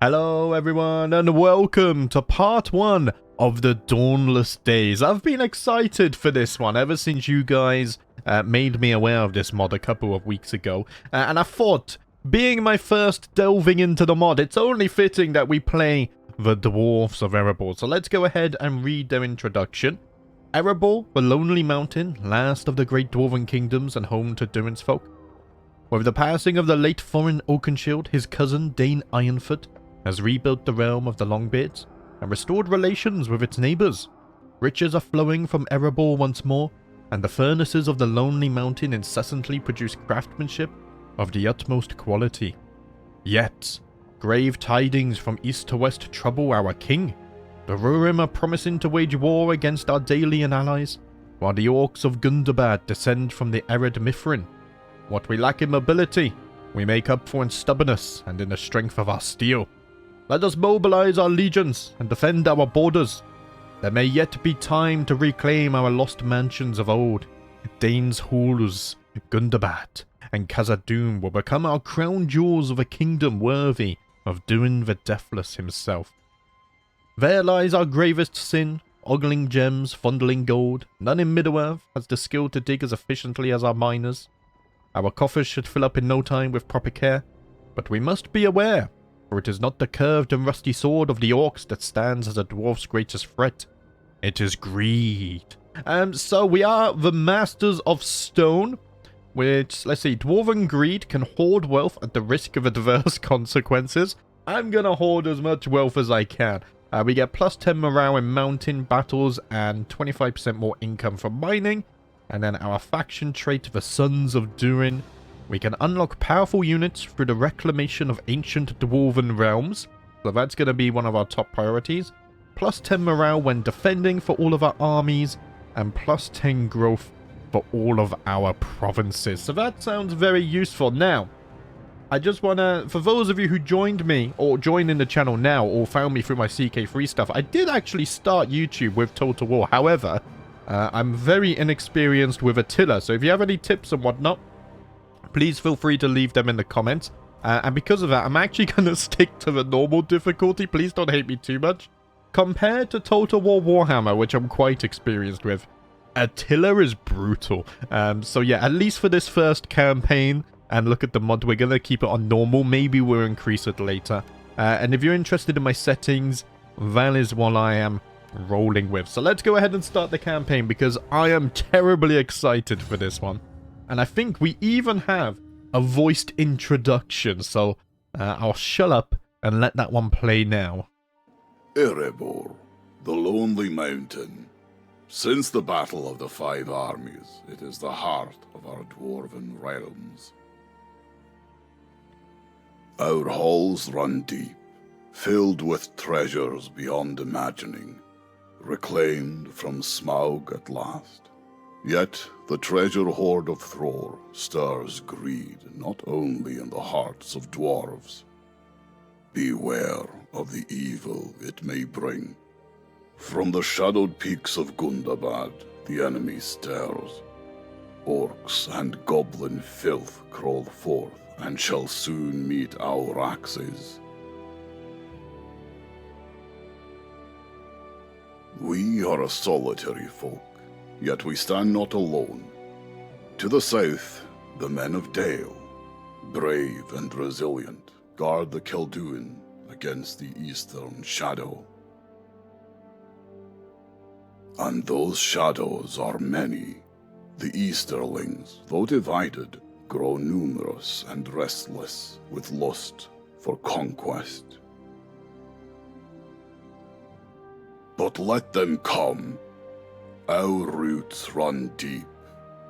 Hello everyone and welcome to part 1 of the Dawnless Days. I've been excited for this one ever since you guys made me aware of this mod a couple of weeks ago. And I thought, being my first delving into the mod, it's only fitting that we play the Dwarves of Erebor. So let's go ahead and read their introduction. Erebor, the lonely mountain, last of the great dwarven kingdoms and home to Durin's folk. With the passing of the late foreign Oakenshield, his cousin Dane Ironfoot has rebuilt the realm of the Longbeards and restored relations with its neighbours. Riches are flowing from Erebor once more, and the furnaces of the lonely mountain incessantly produce craftsmanship of the utmost quality. Yet, grave tidings from east to west trouble our king. The Rurim are promising to wage war against our Dalian allies, while the orcs of Gundabad descend from the arid Mithrin. What we lack in mobility, we make up for in stubbornness and in the strength of our steel. Let us mobilize our legions and defend our borders. There may yet be time to reclaim our lost mansions of old. Dane's halls, Gundabad, and Khazad-dûm will become our crown jewels of a kingdom worthy of Durin the Deathless himself. There lies our gravest sin, ogling gems, fondling gold. None in Middle-earth has the skill to dig as efficiently as our miners. Our coffers should fill up in no time with proper care, but we must be aware, for it is not the curved and rusty sword of the orcs that stands as a dwarf's greatest threat. It is greed. So we are the masters of stone, which, let's see, dwarven greed can hoard wealth at the risk of adverse consequences. I'm gonna hoard as much wealth as I can. We get plus 10 morale in mountain battles and 25% more income from mining. And then our faction trait, the Sons of Durin. We can unlock powerful units through the reclamation of ancient dwarven realms. So that's going to be one of our top priorities. Plus 10 morale when defending for all of our armies. And plus 10 growth for all of our provinces. So that sounds very useful. Now, I just want to, for those of you who joined me, or joined in the channel now, or found me through my CK3 stuff, I did actually start YouTube with Total War. However, I'm very inexperienced with Attila. So if you have any tips and whatnot, please feel free to leave them in the comments. And because of that, I'm actually going to stick to the normal difficulty. Please don't hate me too much. Compared to Total War Warhammer, which I'm quite experienced with, Attila is brutal. So yeah, at least for this first campaign, and look at the mod, we're going to keep it on normal. Maybe we'll increase it later. And if you're interested in my settings, that is what I am rolling with. So let's go ahead and start the campaign, because I am terribly excited for this one. And I think we even have a voiced introduction, so I'll shut up and let that one play now. Erebor, the lonely mountain. Since the battle of the 5 armies, it is the heart of our dwarven realms. Our halls run deep, filled with treasures beyond imagining, reclaimed from Smaug at last. Yet, the treasure hoard of Thror stirs greed not only in the hearts of dwarves. Beware of the evil it may bring. From the shadowed peaks of Gundabad, the enemy stares. Orcs and goblin filth crawl forth, and shall soon meet our axes. We are a solitary folk, yet we stand not alone. To the south, the men of Dale, brave and resilient, guard the Kelduin against the eastern shadow. And those shadows are many. The Easterlings, though divided, grow numerous and restless with lust for conquest. But let them come. Our roots run deep,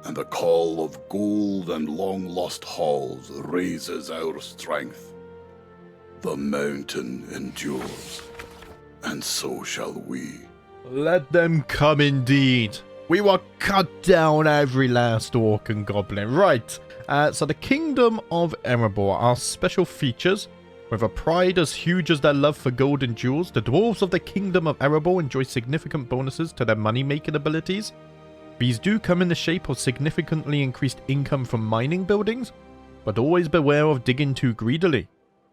and the call of gold and long-lost halls raises our strength. The mountain endures, and so shall we. Let them come indeed. We will cut down every last orc and goblin. Right, so the Kingdom of Erebor, our special features. With a pride as huge as their love for gold and jewels, the dwarves of the Kingdom of Erebor enjoy significant bonuses to their money-making abilities. These do come in the shape of significantly increased income from mining buildings, but always beware of digging too greedily.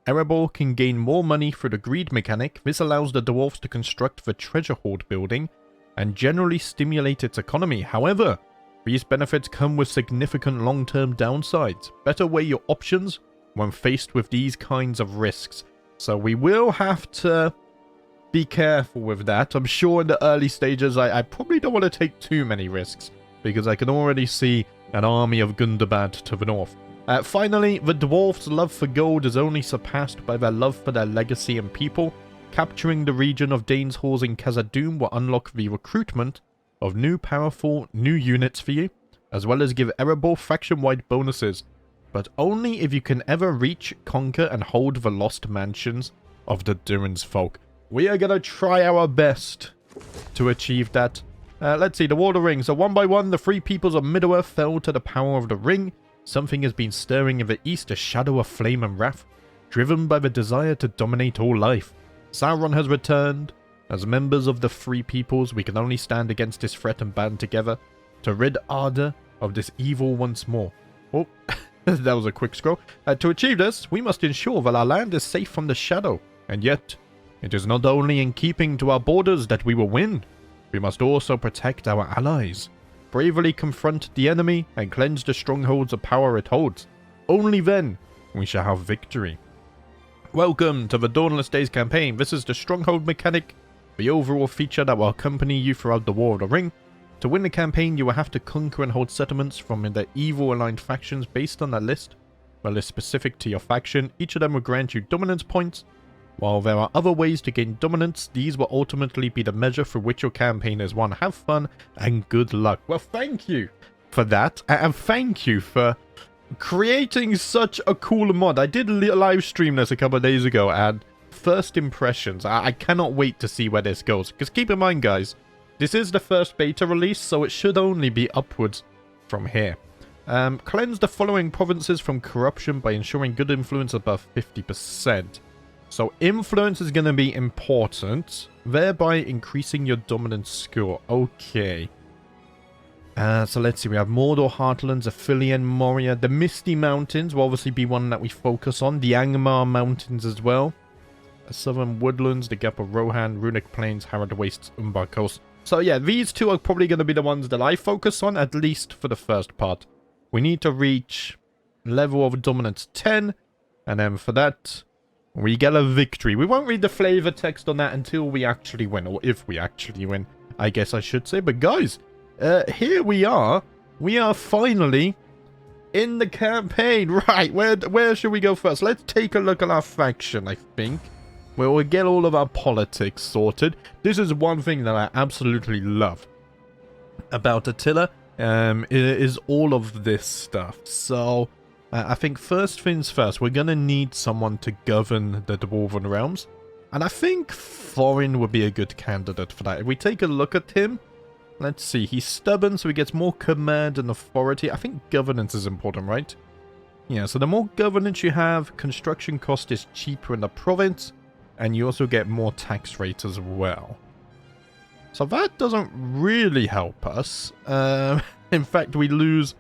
Erebor can gain more money through the greed mechanic. This allows the dwarves to construct the treasure hoard building and generally stimulate its economy. However, these benefits come with significant long-term downsides. Better weigh your options when faced with these kinds of risks. So we will have to be careful with that. I'm sure in the early stages I probably don't want to take too many risks, because I can already see an army of Gundabad to the north. Finally, the dwarves' love for gold is only surpassed by their love for their legacy and people. Capturing the region of Dane's Halls in Khazad-dûm will unlock the recruitment of powerful new units for you, as well as give Erebor faction-wide bonuses, but only if you can ever reach, conquer, and hold the lost mansions of the Durin's folk. We are going to try our best to achieve that. Let's see, the Water Ring. So one by one, the three peoples of Middle-earth fell to the power of the ring. Something has been stirring in the east, a shadow of flame and wrath, driven by the desire to dominate all life. Sauron has returned. As members of the three peoples, we can only stand against this threat and band together to rid Arda of this evil once more. Oh, that was a quick scroll. To achieve this, we must ensure that our land is safe from the shadow. And yet, it is not only in keeping to our borders that we will win. We must also protect our allies. Bravely confront the enemy and cleanse the strongholds of power it holds. Only then we shall have victory. Welcome to the Dawnless Days campaign. This is the stronghold mechanic, the overall feature that will accompany you throughout the War of the Ring. To win the campaign, you will have to conquer and hold settlements from the evil-aligned factions based on a list. A list specific to your faction. Each of them will grant you dominance points. While there are other ways to gain dominance, these will ultimately be the measure for which your campaign is won. Have fun and good luck. Well, thank you for that, and thank you for creating such a cool mod. I did live stream this a couple of days ago, and first impressions, I cannot wait to see where this goes. Because keep in mind, guys, this is the first beta release, so it should only be upwards from here. Cleanse the following provinces from corruption by ensuring good influence above 50%. So influence is going to be important, thereby increasing your dominance score. Okay. So let's see, we have Mordor Heartlands, Aphelion, Moria. The Misty Mountains will obviously be one that we focus on. The Angmar Mountains as well. Southern Woodlands, the Gap of Rohan, Runic Plains, Harad Wastes, Umbar Coast. So yeah, these two are probably going to be the ones that I focus on, at least for the first part. We need to reach level of dominance 10, and then for that, we get a victory. We won't read the flavor text on that until we actually win, or if we actually win, I guess I should say. But guys, here we are. We are finally in the campaign. Right, where should we go first? Let's take a look at our faction, I think. Where we'll get all of our politics sorted. This is one thing that I absolutely love about Attila, is all of this stuff. So I think first things first, we're going to need someone to govern the Dwarven realms. And I think Thorin would be a good candidate for that. If we take a look at him, let's see. He's stubborn, so he gets more command and authority. I think governance is important, right? Yeah, so the more governance you have, construction cost is cheaper in the province. And you also get more tax rate as well. So that doesn't really help us. In fact, we lose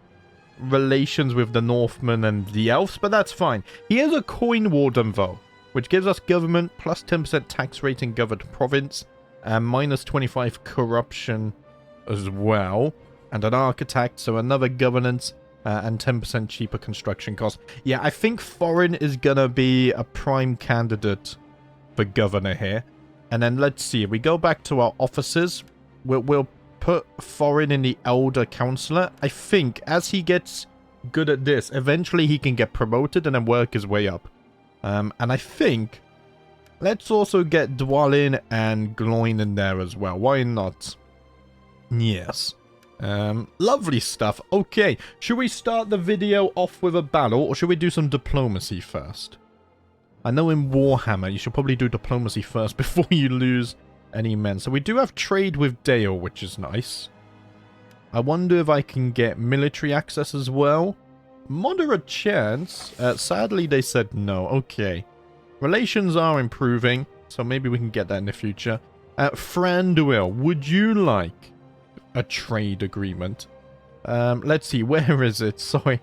relations with the Northmen and the Elves, but that's fine. He has a coin warden, though, which gives us government plus 10% tax rate in governed province, and minus 25 corruption as well, and an architect, so another governance, and 10% cheaper construction cost. Yeah, I think Thorin is gonna be a prime candidate for governor here. And then let's see, if we go back to our offices, we'll put Thorin in the Elder Counselor. I think as he gets good at this, eventually he can get promoted and then work his way up. And I think let's also get Dwalin and Gloin in there as well. Why not? Yes. Lovely stuff. Okay, should we start the video off with a battle, or should we do some diplomacy first? I know in Warhammer, you should probably do diplomacy first before you lose any men. So we do have trade with Dale, which is nice. I wonder if I can get military access as well. Moderate chance. Sadly, they said no. Okay. Relations are improving, so maybe we can get that in the future. Franduil, would you like a trade agreement? Let's see, where is it? Sorry.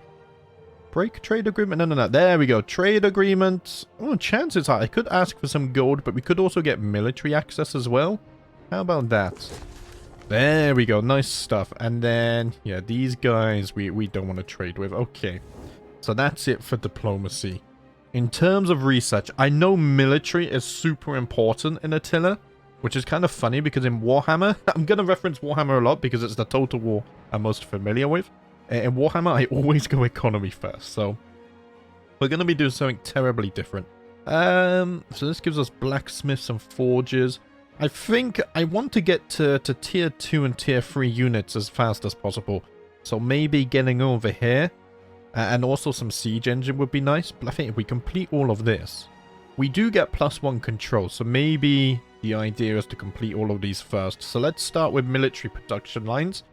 Break trade agreement? No. There we go. Trade agreement. Oh, chances are I could ask for some gold, but we could also get military access as well. How about that? There we go. Nice stuff. And then, yeah, these guys we don't want to trade with. Okay. So that's it for diplomacy. In terms of research, I know military is super important in Attila, which is kind of funny because in Warhammer, I'm going to reference Warhammer a lot because it's the Total War I'm most familiar with. In Warhammer, I always go economy first, so we're going to be doing something terribly different. So this gives us blacksmiths and forges. I think I want to get to tier 2 and tier 3 units as fast as possible. So maybe getting over here, and also some siege engine would be nice. But I think if we complete all of this, we do get +1 control. So maybe the idea is to complete all of these first. So let's start with military production lines.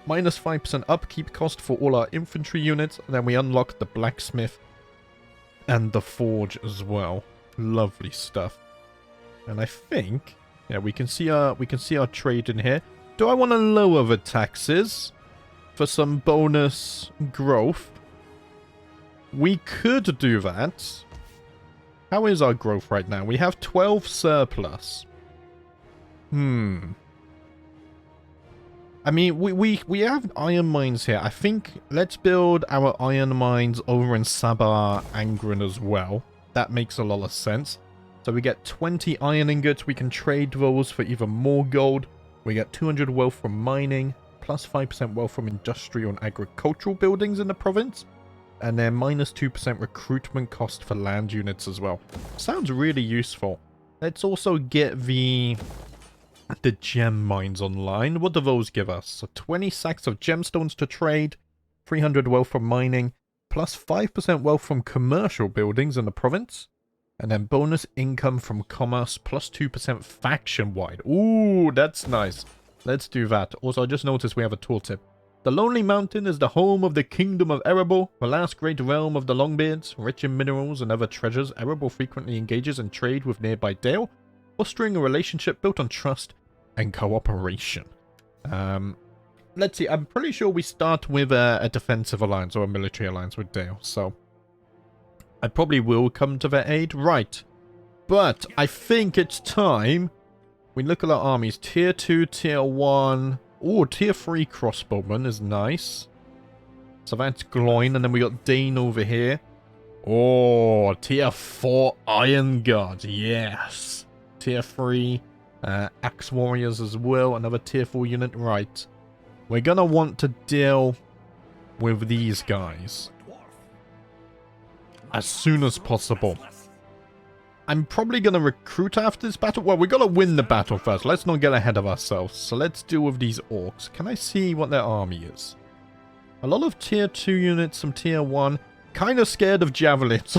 -5% upkeep cost for all our infantry units, and then we unlock the blacksmith and the forge as well. Lovely stuff. And I think, yeah, we can see our trade in here. Do I want to lower the taxes for some bonus growth? We could do that. How is our growth right now? We have 12 surplus. I mean, we have iron mines here. I think let's build our iron mines over in Sabar Angren as well. That makes a lot of sense. So we get 20 iron ingots. We can trade those for even more gold. We get 200 wealth from mining, plus 5% wealth from industrial and agricultural buildings in the province. And then -2% recruitment cost for land units as well. Sounds really useful. Let's also get the gem mines online. What do those give us? So 20 sacks of gemstones to trade, 300 wealth from mining, plus 5% wealth from commercial buildings in the province, and then bonus income from commerce, plus 2% faction-wide. Ooh, that's nice. Let's do that. Also, I just noticed we have a tooltip. The Lonely Mountain is the home of the Kingdom of Erebor, the last great realm of the Longbeards. Rich in minerals and other treasures, Erebor frequently engages in trade with nearby Dale, fostering a relationship built on trust and cooperation. Let's see. I'm pretty sure we start with a defensive alliance or a military alliance with Dale, so I probably will come to their aid. Right. But I think it's time we look at our armies. Tier 2, Tier 1. Oh, Tier 3 crossbowman is nice. So that's Gloin, and then we got Dane over here. Oh, Tier 4 Iron Guard. Yes. Tier 3 Axe Warriors as well. Another Tier 4 unit. Right. We're going to want to deal with these guys as soon as possible. I'm probably going to recruit after this battle. Well, we've got to win the battle first. Let's not get ahead of ourselves. So let's deal with these orcs. Can I see what their army is? A lot of Tier 2 units, some Tier 1. Kind of scared of javelins.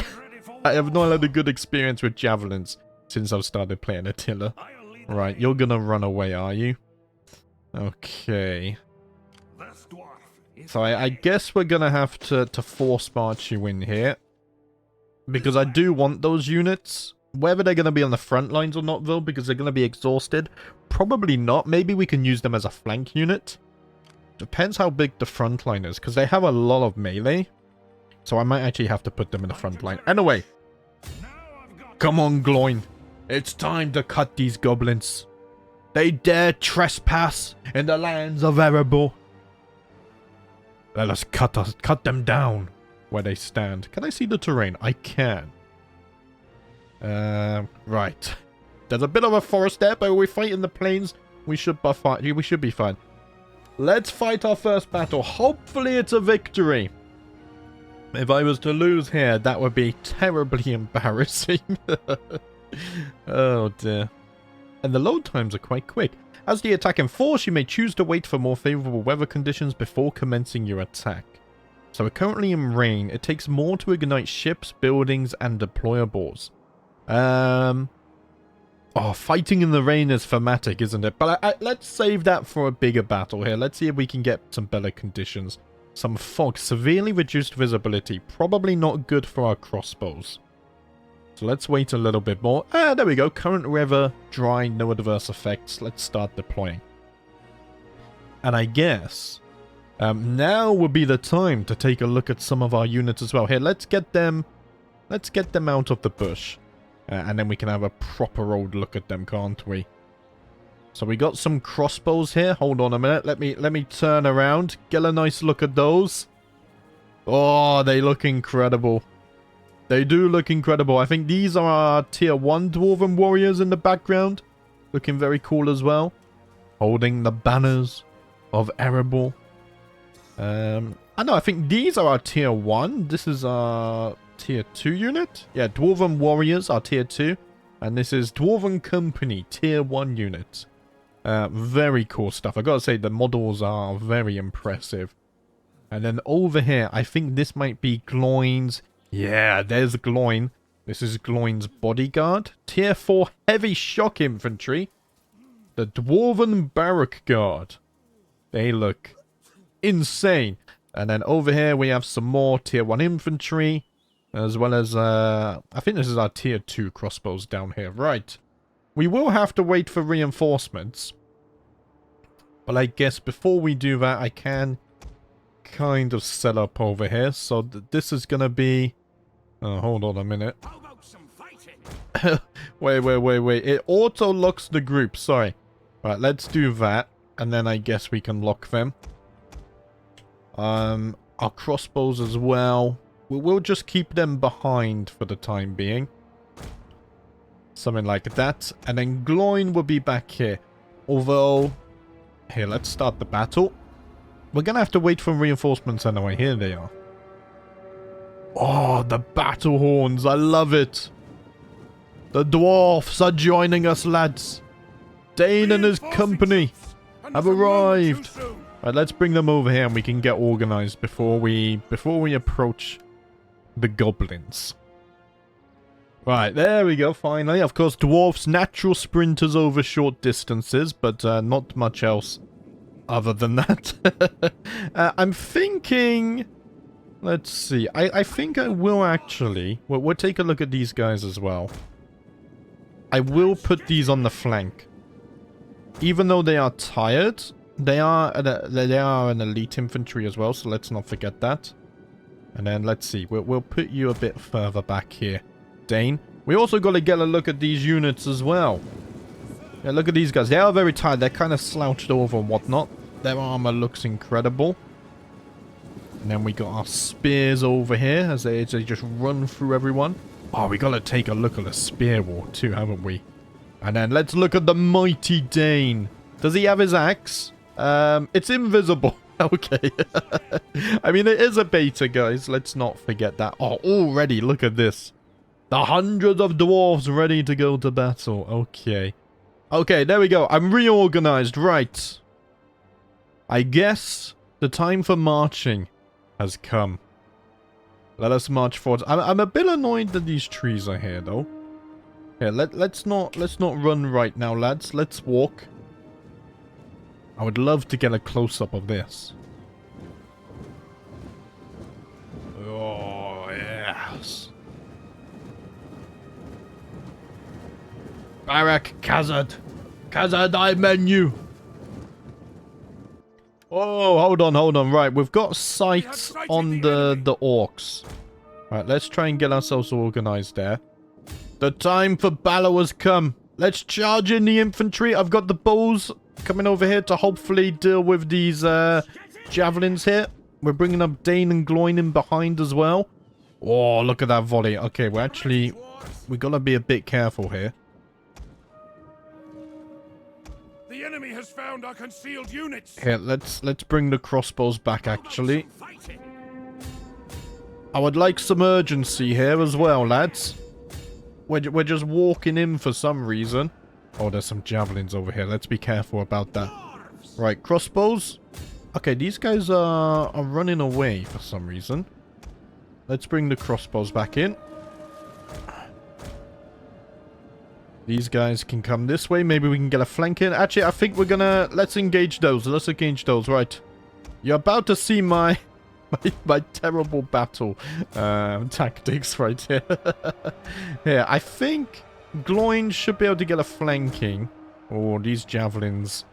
I have not had a good experience with javelins since I've started playing Attila. Right, you're going to run away, are you? Okay. So I guess we're going to have to force march you in here. Because I do want those units. Whether they're going to be on the front lines or not, though, because they're going to be exhausted. Probably not. Maybe we can use them as a flank unit. Depends how big the front line is, because they have a lot of melee. So I might actually have to put them in the front line. Anyway. Come on, Gloin. It's time to cut these goblins. They dare trespass in the lands of Erebor. Let us cut them down where they stand. Can I see the terrain? I can. Right. There's a bit of a forest there, but we fight in the plains. We should be fine. Let's fight our first battle. Hopefully it's a victory. If I was to lose here, that would be terribly embarrassing. Oh dear. And the load times are quite quick. As the attacking force, you may choose to wait for more favorable weather conditions before commencing your attack. So we're currently in rain. It takes more to ignite ships, buildings, and deployables. Oh, fighting in the rain is thematic, isn't it? But let's save that for a bigger battle here. Let's see if we can get some better conditions. Some fog, severely reduced visibility. Probably not good for our crossbows. So let's wait a little bit more. Ah, there we go. Current weather, dry, no adverse effects. Let's start deploying. And I guess Now would be the time to take a look at some of our units as well. Here, let's get them out of the bush. And then we can have a proper old look at them, can't we? So we got some crossbows here. Hold on a minute. Let me turn around. Get a nice look at those. Oh, they look incredible. They do look incredible. I think these are our tier 1 Dwarven warriors in the background. Looking very cool as well. Holding the banners of Erebor. I know, I think these are our tier 1. This is our tier 2 unit. Yeah, Dwarven warriors are tier 2. And this is Dwarven Company, tier 1 unit. Very cool stuff. I gotta say, the models are very impressive. And then over here, I think this might be Gloin's. Yeah, there's Gloin. This is Gloin's bodyguard. Tier 4 heavy shock infantry. The Dwarven Barrack Guard. They look insane. And then over here, we have some more tier 1 infantry. As well as, I think this is our tier 2 crossbows down here. Right. We will have to wait for reinforcements. But I guess before we do that, I can kind of set up over here. So this is going to be... Oh, hold on a minute. Wait. It auto-locks the group. Sorry. Right, let's do that. And then I guess we can lock them. Our crossbows as well. We'll just keep them behind for the time being. Something like that. And then Gloin will be back here. Although... Here, let's start the battle. We're going to have to wait for reinforcements anyway. Here they are. Oh, the battle horns. I love it. The dwarfs are joining us, lads. Dane and his company have arrived. Right, let's bring them over here and we can get organized before we approach the goblins. Right, there we go, finally. Of course, dwarfs, natural sprinters over short distances, but not much else other than that. I'm thinking... Let's see. I think I will actually... We'll take a look at these guys as well. I will put these on the flank. Even though they are tired, they are an elite infantry as well, so let's not forget that. And then, let's see. We'll put you a bit further back here, Dane. We also got to get a look at these units as well. Yeah, look at these guys. They are very tired. They're kind of slouched over and whatnot. Their armor looks incredible. And then we got our spears over here as they just run through everyone. Oh, we got to take a look at the spear war too, haven't we? And then let's look at the mighty Dane. Does he have his axe? It's invisible. Okay. I mean, it is a beta, guys. Let's not forget that. Oh, already, look at this. The hundreds of dwarves ready to go to battle. Okay. Okay, there we go. I'm reorganized. Right. I guess the time for marching has come. Let us march forward. I'm a bit annoyed that these trees are here, though. Here, let's not run right now, lads. Let's walk. I would love to get a close-up of this. Oh, yes. Barak Khazad. Khazad, I menu. Oh, hold on. Right, we've got sights on the orcs. Right, let's try and get ourselves organized there. The time for battle has come. Let's charge in the infantry. I've got the bows coming over here to hopefully deal with these javelins here. We're bringing up Dane and Gloin in behind as well. Oh, look at that volley. Okay, we got to be a bit careful here. The enemy has found our concealed units. Here, let's bring the crossbows back, actually. I would like some urgency here as well, lads. We're just walking in for some reason. Oh, there's some javelins over here. Let's be careful about that. Right, crossbows. Okay, these guys are running away for some reason. Let's bring the crossbows back in. These guys can come this way. Maybe we can get a flank in. Actually, I think we're gonna... Let's engage those. Let's engage those. Right. You're about to see my terrible battle tactics right here. Here, I think Gloin should be able to get a flanking. Oh, these javelins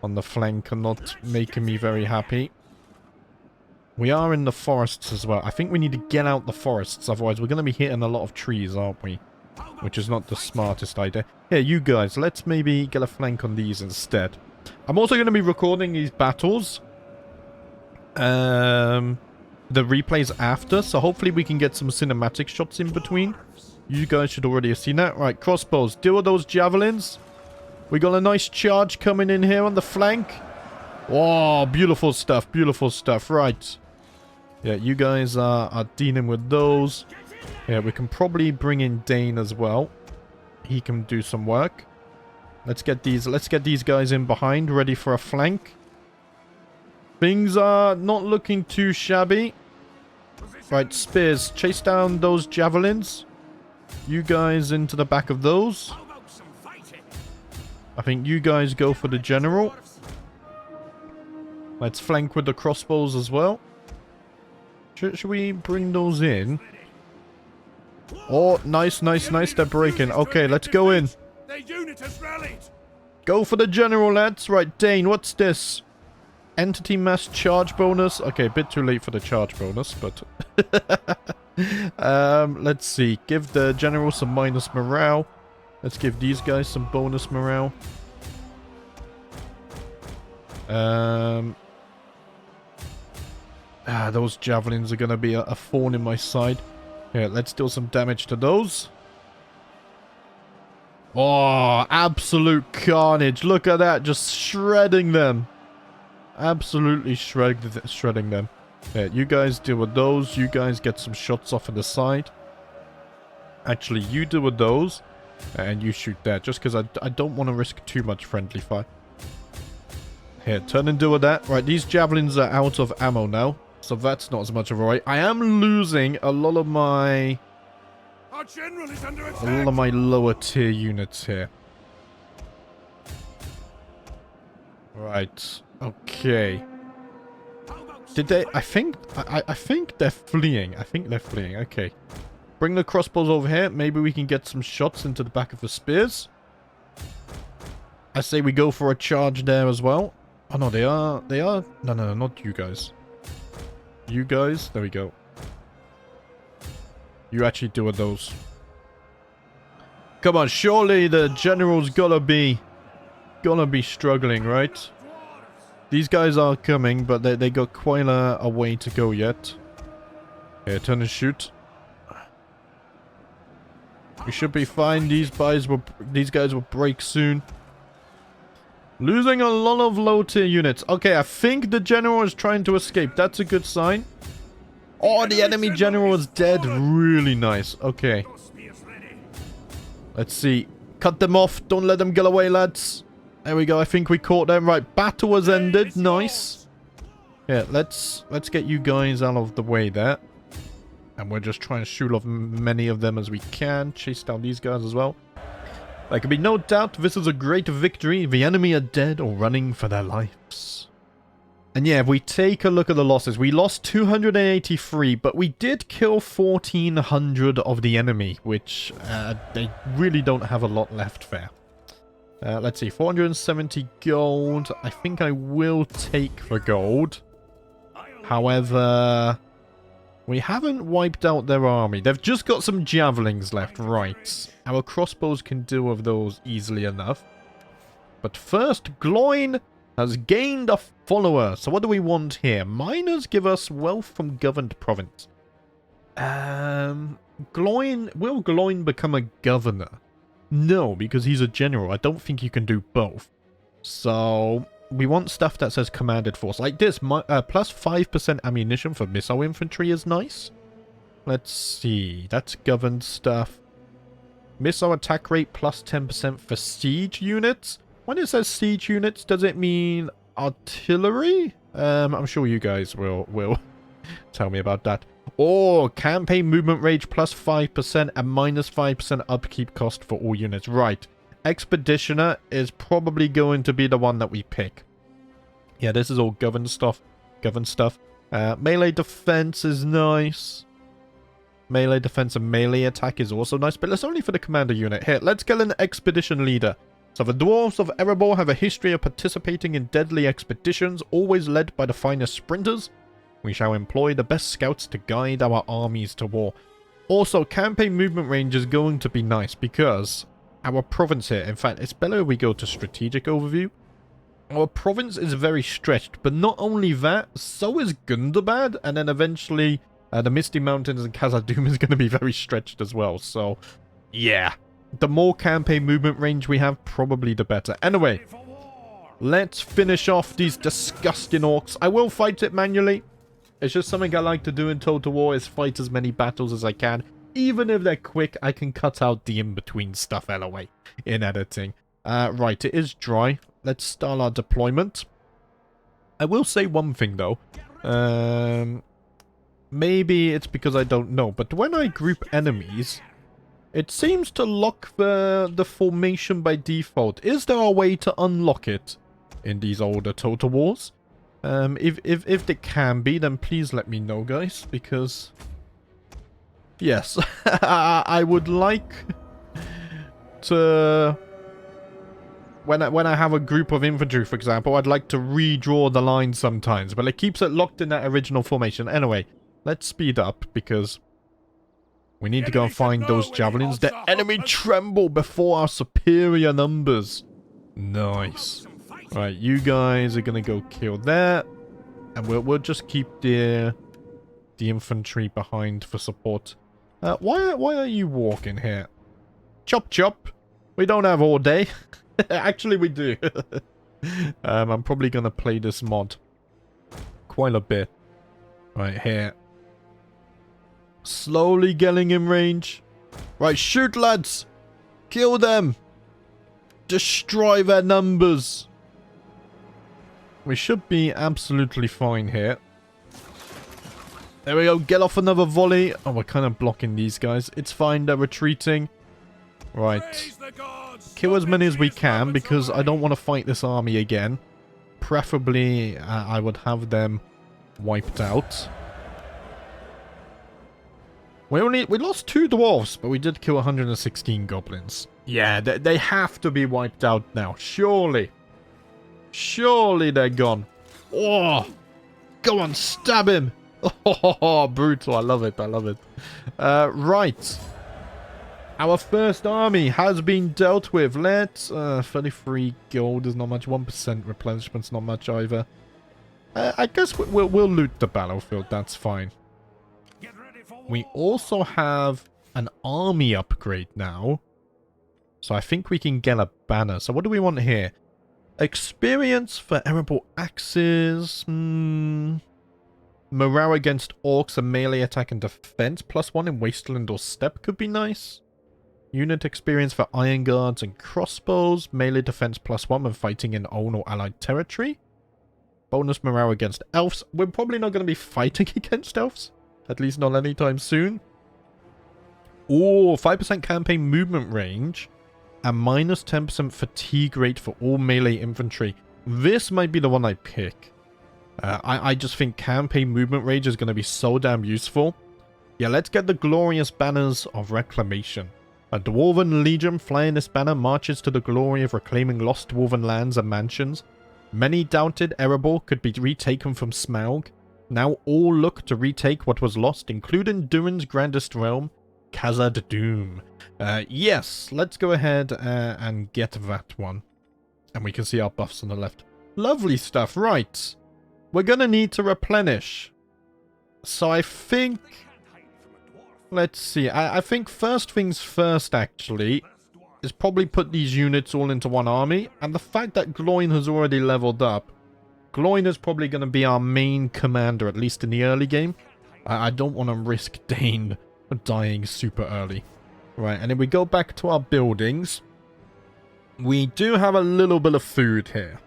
on the flank are not making me very happy. We are in the forests as well. I think we need to get out the forests, otherwise we're going to be hitting a lot of trees, aren't we? Which is not the smartest idea. Here, you guys, let's maybe get a flank on these instead. I'm also going to be recording these battles. The replays after, so hopefully we can get some cinematic shots in between. You guys should already have seen that. Right, crossbows. Deal with those javelins. We got a nice charge coming in here on the flank. Oh, beautiful stuff. Beautiful stuff. Right. Yeah, you guys are dealing with those. Yeah, we can probably bring in Dane as well. He can do some work. Let's get these guys in behind, ready for a flank. Things are not looking too shabby. Right, spears. Chase down those javelins. You guys into the back of those. I think you guys go for the general. Let's flank with the crossbows as well. Should we bring those in? Oh, nice, nice, nice. They're breaking. Okay, let's go in. Go for the general, lads. Right, Dane, what's this? Entity mass charge bonus. Okay, a bit too late for the charge bonus, but... let's see. Give the general some minus morale. Let's give these guys some bonus morale. Those javelins are going to be a thorn in my side. Here, let's deal some damage to those. Oh, absolute carnage. Look at that. Just shredding them. Absolutely shredding them. Yeah, you guys deal with those. You guys get some shots off on the side. Actually, you deal with those. And you shoot that. Just because I don't want to risk too much friendly fire. Here, turn and deal with that. Right, these javelins are out of ammo now. So that's not as much of a worry. I am losing a lot of my... Our general is under attack. A lot of my lower tier units here. Right. Okay. Did they... I think they're fleeing. I think they're fleeing. Okay. Bring the crossbows over here. Maybe we can get some shots into the back of the spears. I say we go for a charge there as well. Oh, no, they are... No, not you guys. You guys. There we go. You actually deal with those. Come on, surely the general's gotta be struggling, right? These guys are coming, but they got quite a way to go yet. Here, turn and shoot. We should be fine. These guys will break soon. Losing a lot of low tier units. Okay, I think the general is trying to escape. That's a good sign. Oh, the enemy general is dead. Really nice. Okay. Let's see. Cut them off. Don't let them get away, lads. There we go. I think we caught them. Right, battle has ended. Nice. Yeah, let's get you guys out of the way there. And we're just trying to shoot off many of them as we can. Chase down these guys as well. There can be no doubt this is a great victory. The enemy are dead or running for their lives. And yeah, if we take a look at the losses, we lost 283, but we did kill 1,400 of the enemy, which they really don't have a lot left there. Let's see, 470 gold. I think I will take the gold. However, we haven't wiped out their army. They've just got some javelins left, right. Our crossbows can deal with those easily enough. But first, Gloin has gained a follower. So what do we want here? Miners give us wealth from governed province. Will Gloin become a governor? No, because he's a general. I don't think you can do both. So we want stuff that says commanded force. Like this, plus 5% ammunition for missile infantry is nice. Let's see. That's governed stuff. Missile attack rate plus 10% for siege units. When it says siege units, does it mean artillery? I'm sure you guys will tell me about that. Or campaign movement range plus 5% and minus 5% upkeep cost for all units. Right. Expeditioner is probably going to be the one that we pick. Yeah, this is all governed stuff. Melee defense is nice. Melee defense and melee attack is also nice, but that's only for the commander unit. Here, let's get an expedition leader. So the Dwarves of Erebor have a history of participating in deadly expeditions, always led by the finest sprinters. We shall employ the best scouts to guide our armies to war. Also, campaign movement range is going to be nice because our province here, in fact, it's better if we go to strategic overview. Our province is very stretched, but not only that, so is Gundabad, and then eventually the Misty Mountains and Khazad-dûm is going to be very stretched as well. So, yeah, the more campaign movement range we have, probably the better. Anyway, let's finish off these disgusting orcs. I will fight it manually. It's just something I like to do in Total War, is fight as many battles as I can. Even if they're quick, I can cut out the in-between stuff anyway in editing. Right, it is dry. Let's start our deployment. I will say one thing, though. Maybe it's because I don't know, but when I group enemies, it seems to lock the formation by default. Is there a way to unlock it in these older Total Wars? If there can be, then please let me know, guys, because... Yes, I would like to... When I have a group of infantry, for example, I'd like to redraw the line sometimes, but it keeps it locked in that original formation. Anyway, let's speed up, because we need to go and find those javelins. The enemy tremble before our superior numbers. Nice. Right, you guys are gonna go kill that, and we'll just keep the infantry behind for support. Why are you walking here? Chop chop. We don't have all day. Actually, we do. I'm probably gonna play this mod quite a bit. Right here. Slowly getting in range. Right, shoot, lads. Kill them. Destroy their numbers. We should be absolutely fine here. There we go. Get off another volley. Oh, we're kind of blocking these guys. It's fine. They're retreating. Right. Kill as many as we can, because I don't want to fight this army again. Preferably, I would have them wiped out. We lost 2 dwarves, but we did kill 116 goblins. Yeah, they have to be wiped out now. Surely. Surely they're gone. Oh, go on, stab him. Oh, brutal. I love it. I love it. Right. Our first army has been dealt with. Let's... 33 gold is not much. 1% replenishment's not much either. I guess we'll loot the battlefield. That's fine. We also have an army upgrade now. So I think we can get a banner. So what do we want here? Experience for Erebor axes. Morale against orcs and melee attack and defense. +1 in Wasteland or Steppe could be nice. Unit experience for Iron Guards and Crossbows. Melee defense +1 when fighting in own or allied territory. Bonus morale against elves. We're probably not going to be fighting against elves. At least not anytime soon. Ooh, 5% campaign movement range. And minus 10% fatigue rate for all melee infantry. This might be the one I pick. I just think campaign movement range is going to be so damn useful. Yeah, let's get the glorious banners of reclamation. A Dwarven Legion flying this banner marches to the glory of reclaiming lost Dwarven lands and mansions. Many doubted Erebor could be retaken from Smaug. Now all look to retake what was lost, including Durin's grandest realm, Khazad-dûm. Yes, let's go ahead and get that one. And we can see our buffs on the left. Lovely stuff, right. We're gonna need to replenish. So I think... Let's see. I think first things first, actually, is probably put these units all into one army. And the fact that Gloin has already leveled up, Gloin is probably going to be our main commander, at least in the early game. I don't want to risk Dane dying super early. Right, and then we go back to our buildings. We do have a little bit of food here.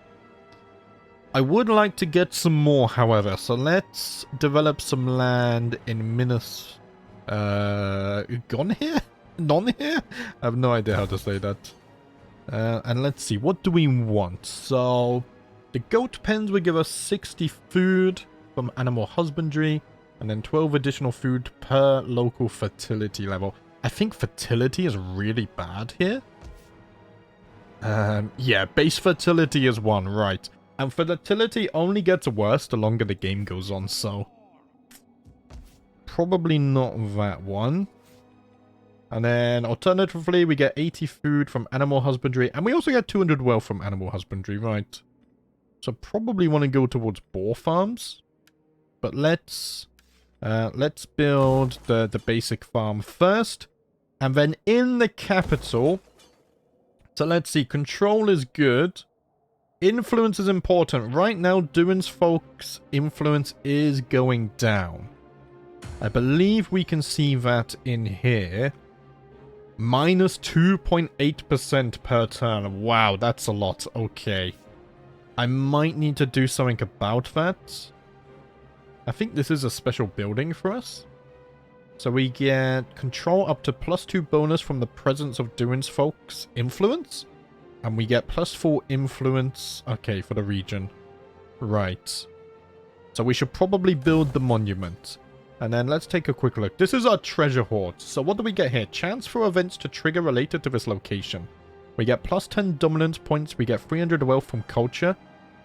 I would like to get some more, however. So let's develop some land in Minas... gone here? Non here? I have no idea how to say that. And let's see, what do we want? So, the goat pens will give us 60 food from animal husbandry, and then 12 additional food per local fertility level. I think fertility is really bad here. Yeah, base fertility is 1, right. And fertility only gets worse the longer the game goes on, so probably not that one. And then alternatively, we get 80 food from animal husbandry. And we also get 200 wealth from animal husbandry, right? So probably want to go towards boar farms. But let's build the basic farm first. And then in the capital... So let's see, control is good. Influence is important. Right now, Duin's folks' influence is going down. I believe we can see that in here. Minus 2.8% per turn. Wow, that's a lot. Okay. I might need to do something about that. I think this is a special building for us. So we get control up to +2 bonus from the presence of Duin's folks' influence. And we get +4 influence. Okay, for the region. Right. So we should probably build the monument. And then let's take a quick look. This is our treasure hoard. So what do we get here? Chance for events to trigger related to this location. We get +10 dominance points. We get 300 wealth from culture.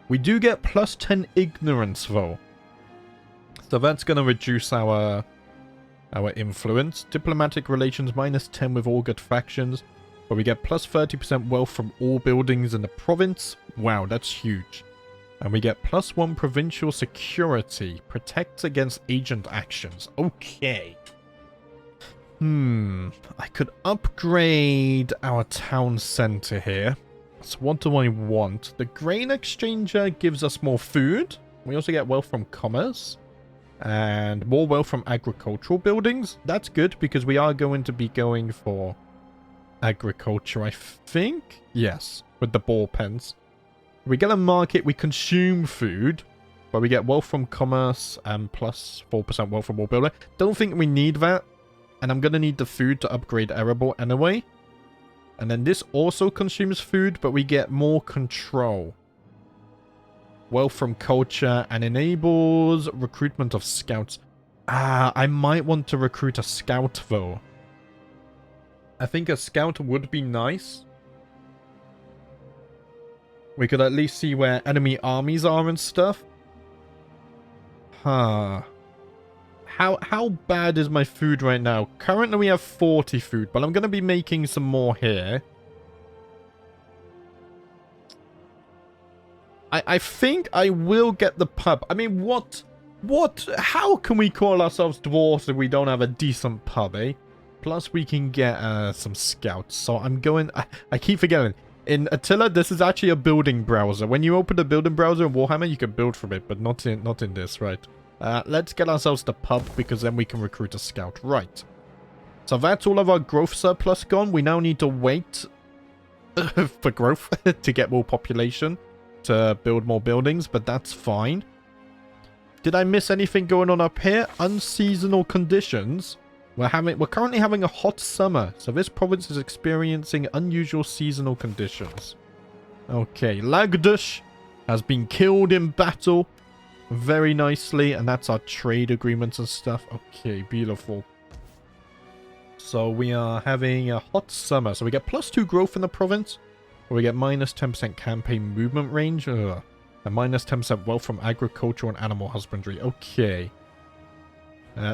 We do get +10 ignorance though. So that's going to reduce our influence. Diplomatic relations -10 with all good factions. But we get +30% wealth from all buildings in the province. Wow, that's huge. And we get +1 provincial security. Protects against agent actions. Okay. I could upgrade our town center here. So what do I want? The grain exchanger gives us more food. We also get wealth from commerce. And more wealth from agricultural buildings. That's good because we are going to be going for agriculture, I think. Yes, with the ball pens. We get a market, we consume food, but we get wealth from commerce and +4% wealth from all builder. Don't think we need that. And I'm going to need the food to upgrade Erebor anyway. And then this also consumes food, but we get more control. Wealth from culture and enables recruitment of scouts. I might want to recruit a scout though. I think a scout would be nice. We could at least see where enemy armies are and stuff. Huh. How bad is my food right now? Currently we have 40 food, but I'm going to be making some more here. I think I will get the pub. I mean, what? How can we call ourselves dwarves if we don't have a decent pub, eh? Plus, we can get some scouts. So I'm going... I keep forgetting. In Attila, this is actually a building browser. When you open the building browser in Warhammer, you can build from it, but not in this, right? Let's get ourselves the pub, because then we can recruit a scout. Right. So that's all of our growth surplus gone. We now need to wait for growth to get more population, to build more buildings, but that's fine. Did I miss anything going on up here? Unseasonal conditions. We're currently having a hot summer, so this province is experiencing unusual seasonal conditions. Okay, Lagdush has been killed in battle very nicely, and that's our trade agreements and stuff. Okay, beautiful. So we are having a hot summer, so we get +2 growth in the province, or we get -10% campaign movement range, and -10% wealth from agriculture and animal husbandry. Okay.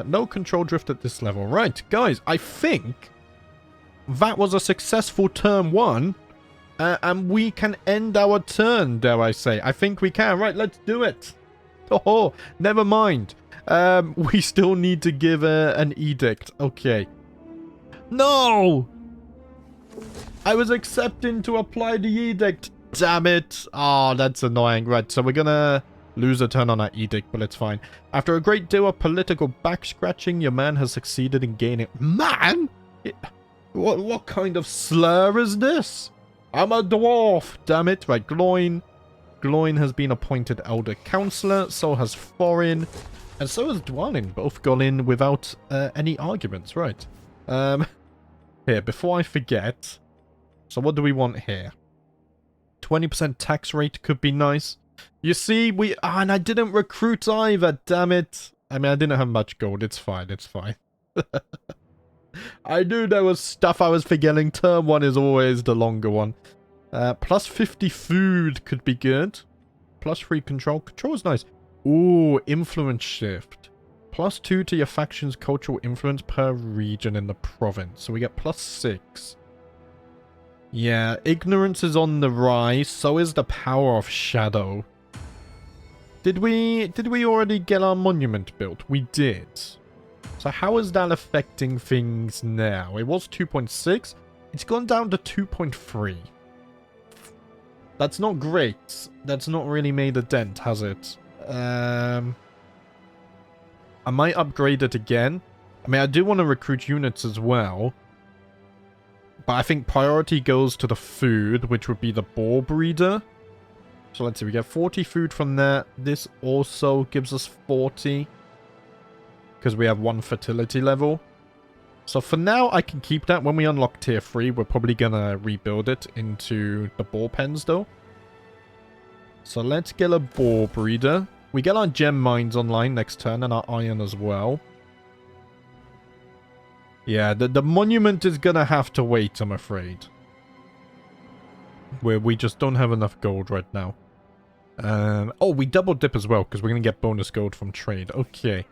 No control drift at this level. Right, guys, I think that was a successful turn 1. And we can end our turn, dare I say. I think we can. Right, let's do it. Oh, never mind. We still need to give an edict. Okay. No! I was accepting to apply the edict. Damn it. Oh, that's annoying. Right, so we're gonna lose a turn on our edict, but it's fine. After a great deal of political back-scratching, your man has succeeded in gaining... Man? What kind of slur is this? I'm a dwarf, damn it. Right, Gloin. Gloin has been appointed Elder Counselor, so has Foreign, and so has Dwalin. Both gone in without any arguments, right. Here, before I forget, so what do we want here? 20% tax rate could be nice. You see, and I didn't recruit either, damn it. I mean, I didn't have much gold, it's fine, it's fine. I knew there was stuff I was forgetting. Turn 1 is always the longer one. Plus 50 food could be good. Plus 3 control. Control is nice. Ooh, influence shift. +2 to your faction's cultural influence per region in the province. So we get +6. Yeah, ignorance is on the rise. So is the power of shadow. Did we already get our monument built? We did. So how is that affecting things now? It was 2.6. It's gone down to 2.3. That's not great. That's not really made a dent, has it? I might upgrade it again. I mean, I do want to recruit units as well. But I think priority goes to the food, which would be the boar breeder. So let's see, we get 40 food from that. This also gives us 40. Because we have 1 fertility level. So for now, I can keep that. When we unlock tier 3, we're probably going to rebuild it into the boar pens though. So let's get a boar breeder. We get our gem mines online next turn and our iron as well. Yeah, the monument is going to have to wait, I'm afraid. Where we just don't have enough gold right now. Oh, we double dip as well because we're going to get bonus gold from trade. Okay.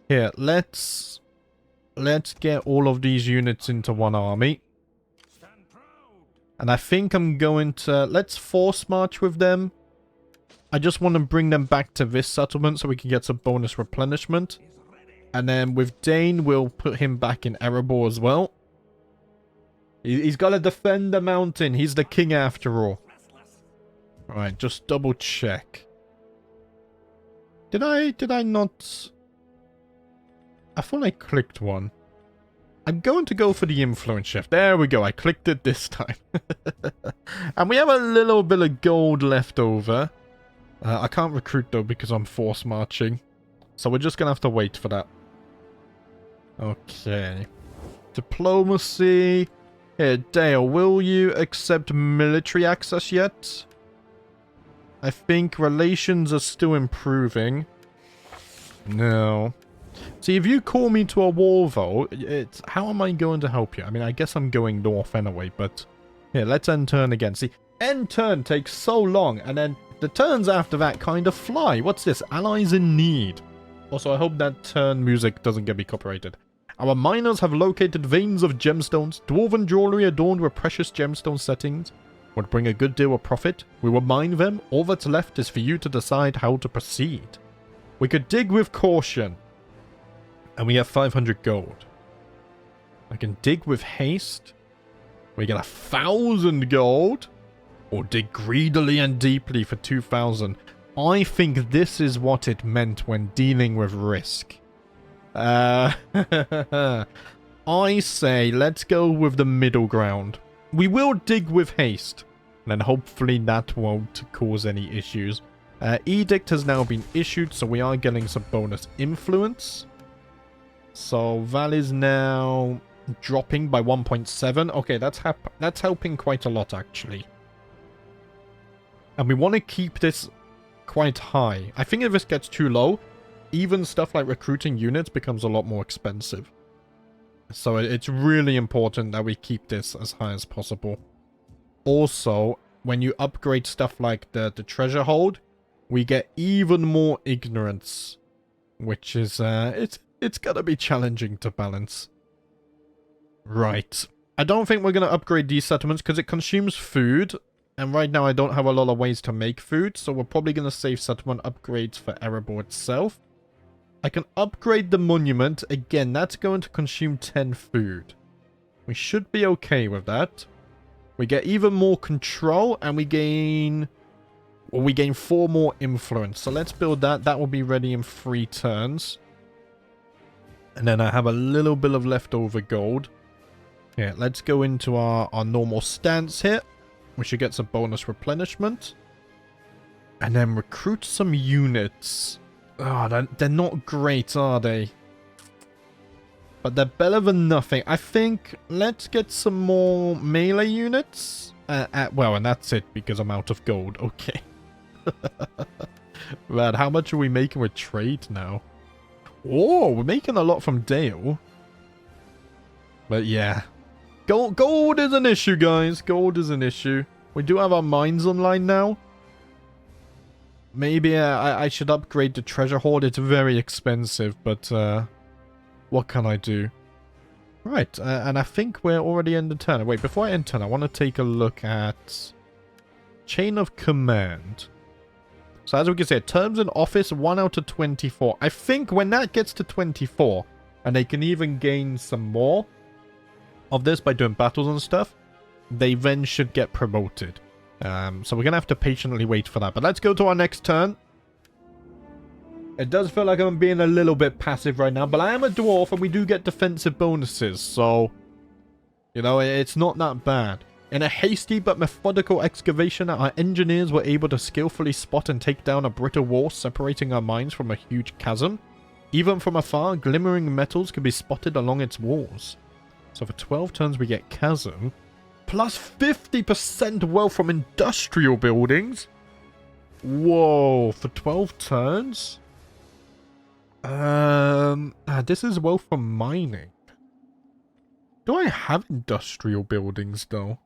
Here, let's get all of these units into one army. And I think I'm going to... Let's force march with them. I just want to bring them back to this settlement so we can get some bonus replenishment. And then with Dane, we'll put him back in Erebor as well. He's got to defend the mountain. He's the king after all. Alright, just double check. Did I not... I thought I clicked one. I'm going to go for the influence shift. There we go. I clicked it this time. And we have a little bit of gold left over. I can't recruit though because I'm force marching. So we're just going to have to wait for that. Okay. Diplomacy. Here, Dale, will you accept military access yet? I think relations are still improving. No. See, if you call me to a war vote, it's how am I going to help you? I mean, I guess I'm going north anyway, but... Here, let's end turn again. See, end turn takes so long, and then the turns after that kind of fly. What's this? Allies in need. Also, I hope that turn music doesn't get me copyrighted. Our miners have located veins of gemstones. Dwarven jewelry adorned with precious gemstone settings would bring a good deal of profit. We will mine them. All that's left is for you to decide how to proceed. We could dig with caution. And we have 500 gold. I can dig with haste. We get 1,000 gold. Or dig greedily and deeply for 2,000. I think this is what it meant when dealing with risk. I say let's go with the middle ground. We will dig with haste. And then hopefully that won't cause any issues. Edict has now been issued, so we are getting some bonus influence. So that is now dropping by 1.7. Okay, that's helping quite a lot actually. And we want to keep this quite high. I think if this gets too low, even stuff like recruiting units becomes a lot more expensive. So it's really important that we keep this as high as possible. Also, when you upgrade stuff like the treasure hold, we get even more ignorance. Which is, it's gonna be challenging to balance. Right. I don't think we're gonna upgrade these settlements because it consumes food. And right now I don't have a lot of ways to make food. So we're probably gonna save settlement upgrades for Erebor itself. I can upgrade the monument. Again, that's going to consume 10 food. We should be okay with that. We get even more control and we gain... Well, we gain 4 more influence. So let's build that. That will be ready in 3 turns. And then I have a little bit of leftover gold. Yeah, let's go into our normal stance here. We should get some bonus replenishment. And then recruit some units. Oh, they're not great, are they? But they're better than nothing. I think let's get some more melee units. Well, and that's it because I'm out of gold. Okay. Man, how much are we making with trade now? Oh, we're making a lot from Dale. But yeah. Gold is an issue, guys. Gold is an issue. We do have our mines online now. Maybe I should upgrade the treasure hoard. It's very expensive, but what can I do? Right, and I think we're already in the turn. Wait, before I end turn, I want to take a look at chain of command. So as we can see, terms in office 1 out of 24. I think when that gets to 24, and they can even gain some more of this by doing battles and stuff, they then should get promoted. So we're going to have to patiently wait for that. But let's go to our next turn. It does feel like I'm being a little bit passive right now, but I am a dwarf and we do get defensive bonuses. So, you know, it's not that bad. In a hasty but methodical excavation, our engineers were able to skillfully spot and take down a brittle wall separating our mines from a huge chasm. Even from afar, glimmering metals can be spotted along its walls. So for 12 turns we get chasm. Plus 50% wealth from industrial buildings. Whoa, for 12 turns? This is wealth from mining. Do I have industrial buildings though?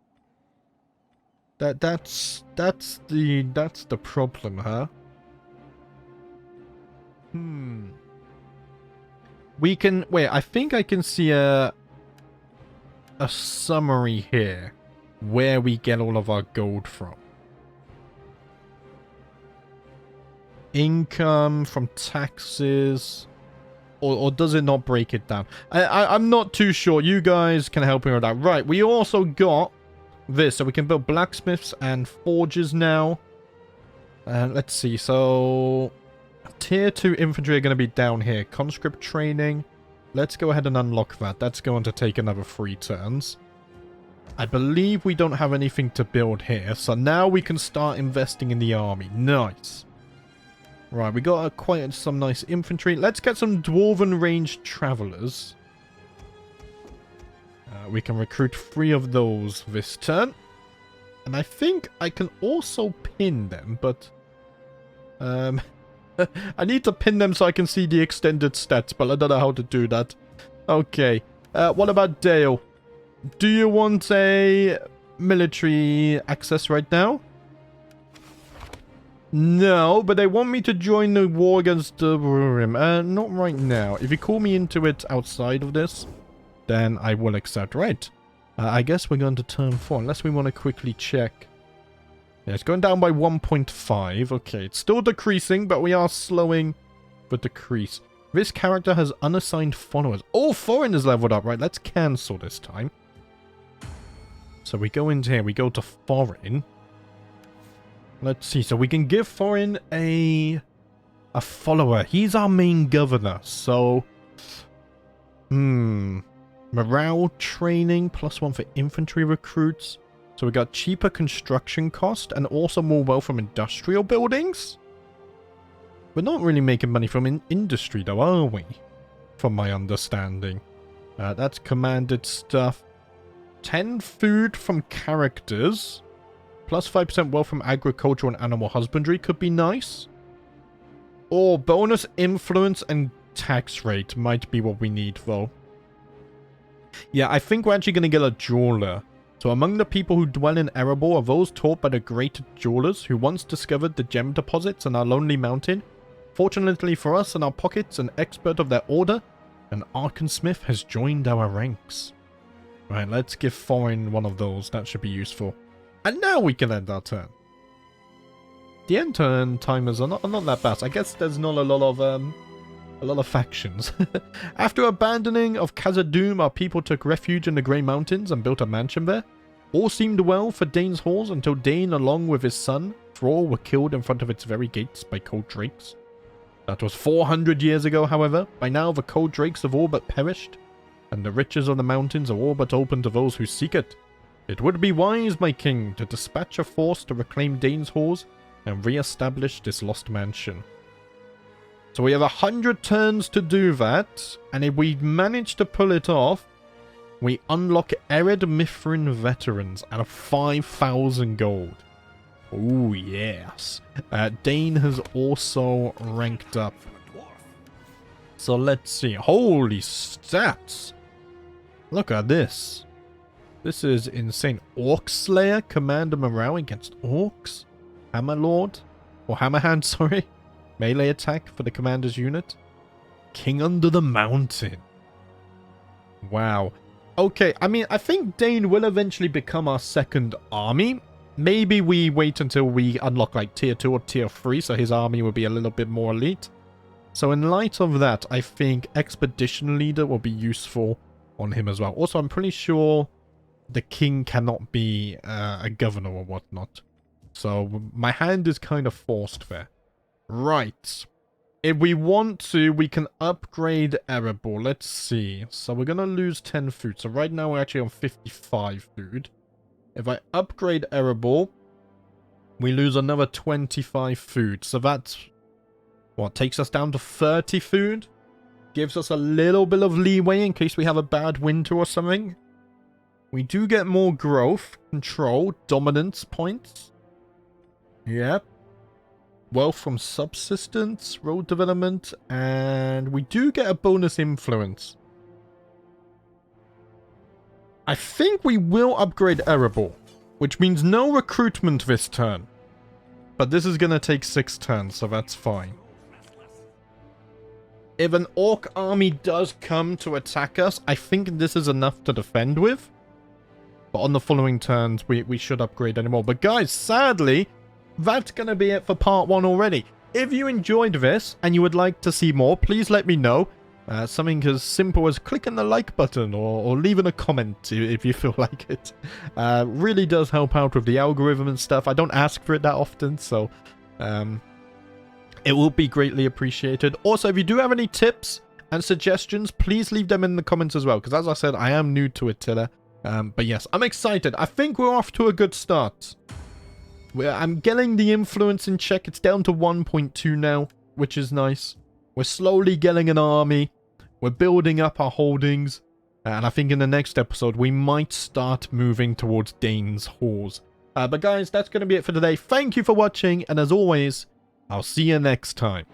That's the problem, huh? We can wait, I think I can see a summary here where we get all of our gold from. Income from taxes, or does it not break it down? I'm not too sure. You guys can help me with that. Right, we also got this, so we can build blacksmiths and forges now. Let's see, so tier 2 infantry are going to be down here. Conscript training. Let's go ahead and unlock that. That's going to take another 3 turns. I believe we don't have anything to build here, so now we can start investing in the army. Nice. Right, we got quite some nice infantry. Let's get some dwarven ranged travelers. We can recruit 3 of those this turn. And I think I can also pin them, but I need to pin them so I can see the extended stats, but I don't know how to do that. Okay. What about Dale? Do you want a military access right now? No, but they want me to join the war against the not right now. If you call me into it outside of this, then I will accept. Right. I guess we're going to turn 4, unless we want to quickly check. Yeah, it's going down by 1.5. Okay, it's still decreasing, but we are slowing the decrease. This character has unassigned followers. All foreigners leveled up. Right, let's cancel this time. So we go into here. We go to foreign. Let's see. So we can give foreign a follower. He's our main governor. So, morale training, +1 for infantry recruits. So we got cheaper construction cost and also more wealth from industrial buildings. We're not really making money from industry though, are we? From my understanding. That's commanded stuff. 10 food from characters. +5% wealth from agriculture and animal husbandry could be nice. Or bonus influence and tax rate might be what we need though. Yeah, I think we're actually going to get a jeweler. So among the people who dwell in Erebor are those taught by the great jewelers who once discovered the gem deposits in our lonely mountain. Fortunately for us and our pockets, an expert of their order, an arcansmith, has joined our ranks. Right, let's give foreign one of those. That should be useful. And now we can end our turn. The end turn timers are not that bad. I guess there's not a lot of factions. After abandoning of Khazad-dûm, our people took refuge in the Grey Mountains and built a mansion there. All seemed well for Dane's halls until Dane, along with his son, Thrall, were killed in front of its very gates by cold drakes. That was 400 years ago, however. By now, the cold drakes have all but perished, and the riches of the mountains are all but open to those who seek it. It would be wise, my king, to dispatch a force to reclaim Dane's halls and re-establish this lost mansion. So we have 100 turns to do that, and if we manage to pull it off, we unlock Ered Mithrin veterans out of 5,000 gold. Oh yes. Dane has also ranked up. So let's see. Holy stats! Look at this. This is insane. Orc Slayer, Commander Morale against Orcs. Hammerlord. Or hammerhand, sorry. Melee attack for the commander's unit. King under the mountain. Wow. Okay, I mean, I think Dane will eventually become our second army. Maybe we wait until we unlock like tier 2 or tier 3, so his army will be a little bit more elite. So in light of that, I think Expedition Leader will be useful on him as well. Also, I'm pretty sure the king cannot be a governor or whatnot. So my hand is kind of forced there. Right. If we want to, we can upgrade Erebor. Let's see. So we're going to lose 10 food. So right now we're actually on 55 food. If I upgrade Erebor, we lose another 25 food. So that's, what, takes us down to 30 food? Gives us a little bit of leeway in case we have a bad winter or something. We do get more growth, control, dominance points. Yep. Wealth from subsistence, road development, and we do get a bonus influence. I think we will upgrade Erebor, which means no recruitment this turn. But this is going to take 6 turns, so that's fine. If an orc army does come to attack us, I think this is enough to defend with. But on the following turns, we should upgrade anymore. But guys, sadly, that's going to be it for part 1 already. If you enjoyed this and you would like to see more, please let me know. Something as simple as clicking the like button or leaving a comment if you feel like it. Really does help out with the algorithm and stuff. I don't ask for it that often, so it will be greatly appreciated. Also, if you do have any tips and suggestions, please leave them in the comments as well, because as I said, I am new to Attila. But yes, I'm excited. I think we're off to a good start. I'm getting the influence in check. It's down to 1.2 now, which is nice. We're slowly getting an army. We're building up our holdings. And I think in the next episode, we might start moving towards Dane's halls. But guys, that's going to be it for today. Thank you for watching. And as always, I'll see you next time.